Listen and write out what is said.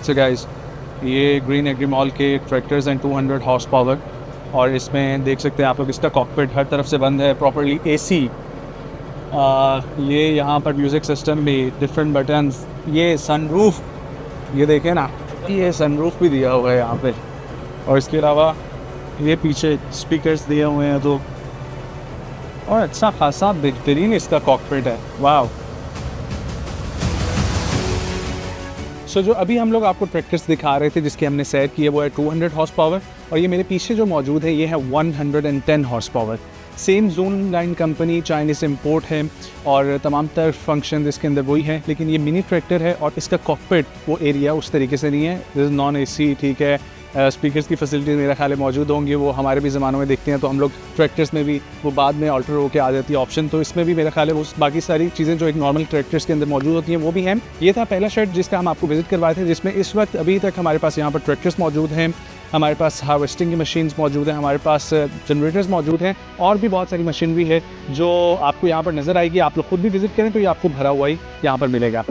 So guys, ये green agree mall के tractors हैं 200 हॉर्स पावर, और इसमें देख सकते हैं आप लोग इसका कॉकपिट हर तरफ से बंद है, प्रॉपर्ली एसी। ये यहाँ पर म्यूज़िक सिस्टम भी, डिफरेंट बटन्स, ये सनरूफ, ये देखें ना, ये सनरूफ भी दिया हुआ है यहाँ पे। और इसके अलावा ये पीछे स्पीकर्स दिए हुए हैं तो, और अच्छा खासा बेहतरीन इसका कॉकपिट है। वाह। सो जो अभी हम लोग आपको ट्रैक्टर्स दिखा रहे थे जिसके हमने सैर की है वो है 200 हॉर्स पावर, और ये मेरे पीछे जो मौजूद है ये है 110 horse power. Same zone line company, Chinese import है, और तमाम तर फंक्शन इसके अंदर वही है, लेकिन ये मिनी ट्रैक्टर है और इसका कॉकपिट वो एरिया उस तरीके से नहीं है। दिस इज़ नॉन एसी, ठीक है। स्पीकर्स की फैसिलिटी मेरा ख्याल है मौजूद होंगी, वो हमारे भी ज़मानों में देखते हैं तो हम लोग ट्रैक्टर्स में भी वो बाद में ऑल्टर होकर आ जाती है ऑप्शन, तो इसमें भी मेरा ख्याल है वो बाकी सारी चीज़ें जो एक नॉर्मल ट्रैक्टर्स के अंदर मौजूद होती हैं वो भी हैं। ये था पहला शेड जिसका हम आपको विजिट करवाए थे, जिसमें इस वक्त अभी तक हमारे पास यहाँ पर ट्रैक्टर्स मौजूद हैं, हमारे पास हार्वेस्टिंग की मशीन्स मौजूद हैं, हमारे पास जनरेटर्स मौजूद हैं, और भी बहुत सारी मशीनरी है जो आपको यहाँ पर नज़र आएगी। आप लोग खुद भी विजिट करें तो ये आपको भरा हुआ ही यहाँ पर मिलेगा।